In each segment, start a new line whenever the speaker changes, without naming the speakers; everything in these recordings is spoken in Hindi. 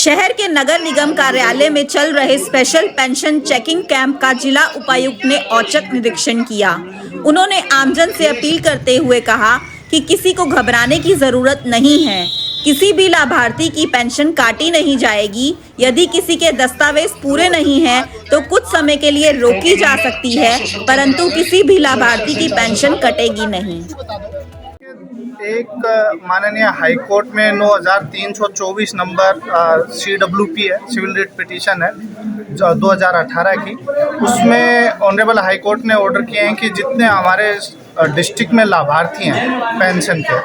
शहर के नगर निगम कार्यालय में चल रहे स्पेशल पेंशन चेकिंग कैंप का जिला उपायुक्त ने औचक निरीक्षण किया। उन्होंने आमजन से अपील करते हुए कहा कि किसी को घबराने की जरूरत नहीं है। किसी भी लाभार्थी की पेंशन काटी नहीं जाएगी। यदि किसी के दस्तावेज पूरे नहीं हैं तो कुछ समय के लिए रोकी जा सकती है, परंतु किसी भी लाभार्थी की पेंशन कटेगी नहीं।
एक माननीय हाई कोर्ट में 9324 नंबर CWP है, सिविल रिट पिटीशन है, जो 2018 की। उसमें ऑनरेबल हाई कोर्ट ने ऑर्डर किए हैं कि जितने हमारे डिस्ट्रिक्ट में लाभार्थी हैं पेंशन के,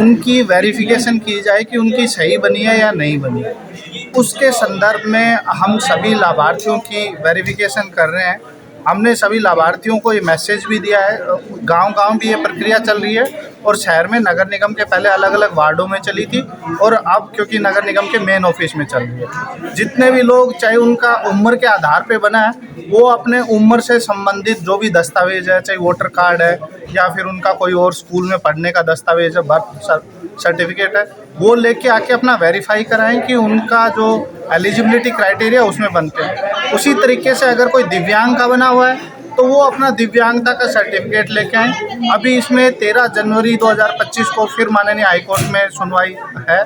उनकी वेरिफिकेशन की जाए कि उनकी सही बनी है या नहीं बनी है। उसके संदर्भ में हम सभी लाभार्थियों की वेरिफिकेशन कर रहे हैं। हमने सभी लाभार्थियों को ये मैसेज भी दिया है। गांव-गांव भी ये प्रक्रिया चल रही है और शहर में नगर निगम के पहले अलग-अलग वार्डों में चली थी और अब क्योंकि नगर निगम के मेन ऑफिस में चल रही है। जितने भी लोग, चाहे उनका उम्र के आधार पे बना है, वो अपने उम्र से संबंधित जो भी दस्तावेज है, चाहे वोटर कार्ड है या फिर उनका कोई और स्कूल में पढ़ने का दस्तावेज है, बर्थ सर्टिफिकेट है, वो लेके आके अपना वेरीफाई कराएं कि उनका जो एलिजिबिलिटी क्राइटेरिया उसमें बनते हैं। उसी तरीके से अगर कोई दिव्यांग का बना हुआ है तो वो अपना दिव्यांगता का सर्टिफिकेट लेके आएँ। अभी इसमें 13 जनवरी 2025 को फिर माननीय हाईकोर्ट में सुनवाई है।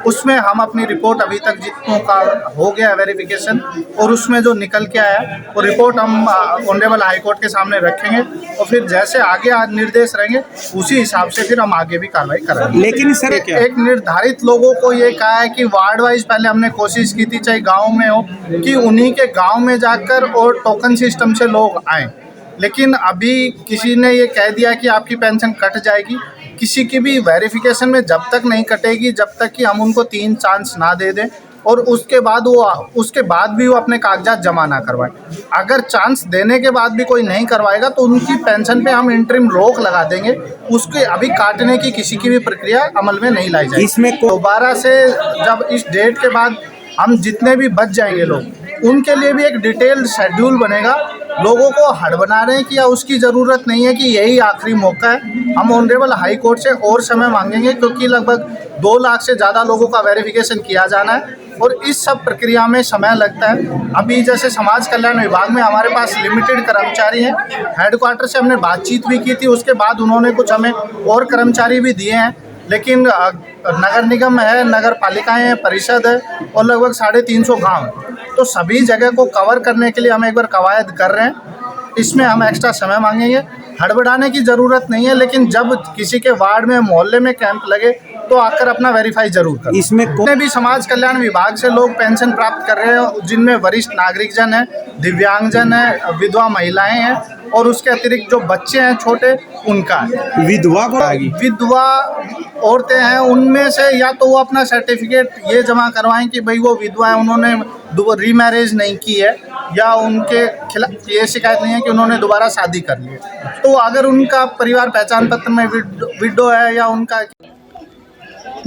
उसमें हम अपनी रिपोर्ट, अभी तक जितनों का हो गया है वेरिफिकेशन, और उसमें जो निकल के आया वो रिपोर्ट हम ऑनरेबल हाईकोर्ट के सामने रखेंगे और फिर जैसे आगे आज निर्देश रहेंगे उसी हिसाब से फिर हम आगे भी कार्रवाई करेंगे।
लेकिन सर
एक निर्धारित लोगों को ये कहा है कि वार्ड वाइज पहले हमने कोशिश की थी, चाहे गाँव में हो, कि उन्हीं के गाँव में जाकर और टोकन सिस्टम से लोग आएँ। लेकिन अभी किसी ने ये कह दिया कि आपकी पेंशन कट जाएगी। किसी की भी वेरिफिकेशन में जब तक नहीं कटेगी, जब तक कि हम उनको 3 चांस ना दे दें और उसके बाद भी वो अपने कागजात जमा ना करवाएं। अगर चांस देने के बाद भी कोई नहीं करवाएगा तो उनकी पेंशन पे हम इंटरिम रोक लगा देंगे। उसके अभी काटने की किसी की भी प्रक्रिया अमल में नहीं लाई जाएगी।
इसमें
दोबारा से जब इस डेट के बाद हम जितने भी बच जाएंगे लोग, उनके लिए भी एक डिटेल्ड शेड्यूल बनेगा। लोगों को हड़बड़ाने की या उसकी ज़रूरत नहीं है कि यही आखिरी मौका है। हम ऑनरेबल हाई कोर्ट से और समय मांगेंगे क्योंकि लगभग 2 लाख से ज़्यादा लोगों का वेरिफिकेशन किया जाना है और इस सब प्रक्रिया में समय लगता है। अभी जैसे समाज कल्याण विभाग में हमारे पास लिमिटेड कर्मचारी हैं। हेडक्वार्टर से हमने बातचीत भी की थी, उसके बाद उन्होंने कुछ हमें और कर्मचारी भी दिए हैं। लेकिन नगर निगम है, नगर पालिकाएँ हैं, परिषद है और लगभग 350 गाँव, तो सभी जगह को कवर करने के लिए हम एक बार कवायद कर रहे हैं। इसमें हम एक्स्ट्रा समय मांगेंगे। हड़बड़ाने की ज़रूरत नहीं है, लेकिन जब किसी के वार्ड में, मोहल्ले में कैंप लगे तो आकर अपना वेरीफाई जरूर करें।
इसमें
जितने भी समाज कल्याण विभाग से लोग पेंशन प्राप्त कर रहे हैं, जिनमें वरिष्ठ नागरिकजन हैं, दिव्यांगजन हैं, विधवा महिलाएं हैं और उसके अतिरिक्त जो बच्चे हैं छोटे, उनका है। विधवा औरतें हैं, उनमें से या तो वो अपना सर्टिफिकेट ये जमा करवाएं कि भाई वो विधवा है, उन्होंने रीमैरिज नहीं की है, या उनके खिलाफ ये शिकायत नहीं है कि उन्होंने दोबारा शादी कर ली है। तो अगर उनका परिवार पहचान पत्र में विडो है या उनका।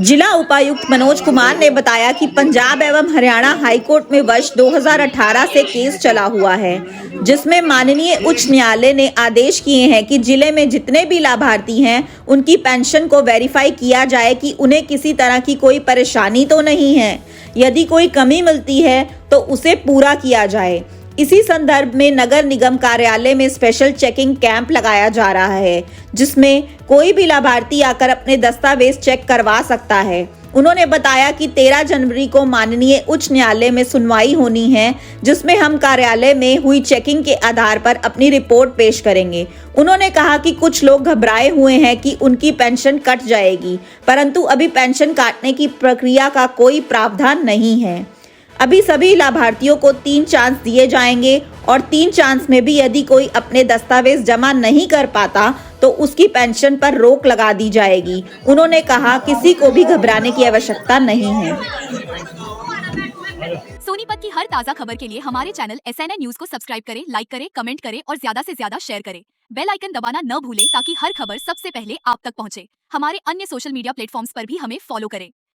जिला उपायुक्त मनोज कुमार ने बताया कि पंजाब एवं हरियाणा हाईकोर्ट में वर्ष 2018 से केस चला हुआ है, जिसमें माननीय उच्च न्यायालय ने आदेश किए हैं कि जिले में जितने भी लाभार्थी हैं उनकी पेंशन को वेरीफाई किया जाए कि उन्हें किसी तरह की कोई परेशानी तो नहीं है। यदि कोई कमी मिलती है तो उसे पूरा किया जाए। इसी संदर्भ में नगर निगम कार्यालय में स्पेशल चेकिंग कैंप लगाया जा रहा है, जिसमें कोई भी लाभार्थी आकर अपने दस्तावेज चेक करवा सकता है। उन्होंने बताया कि 13 जनवरी को माननीय उच्च न्यायालय में सुनवाई होनी है, जिसमें हम कार्यालय में हुई चेकिंग के आधार पर अपनी रिपोर्ट पेश करेंगे। उन्होंने कहा कि कुछ लोग घबराए हुए हैं कि उनकी पेंशन कट जाएगी, परंतु अभी पेंशन काटने की प्रक्रिया का कोई प्रावधान नहीं है। अभी सभी लाभार्थियों को 3 चांस दिए जाएंगे और 3 चांस में भी यदि कोई अपने दस्तावेज जमा नहीं कर पाता तो उसकी पेंशन पर रोक लगा दी जाएगी। उन्होंने कहा किसी को भी घबराने की आवश्यकता नहीं है।
सोनीपत की हर ताज़ा खबर के लिए हमारे चैनल SNN न्यूज़ को सब्सक्राइब करें, लाइक करें, कमेंट करें और ज्यादा से ज्यादा शेयर करें। बेल आइकन दबाना न भूलें ताकि हर खबर सबसे पहले आप तक पहुंचे। हमारे अन्य सोशल मीडिया प्लेटफॉर्म्स पर भी हमें फॉलो करें।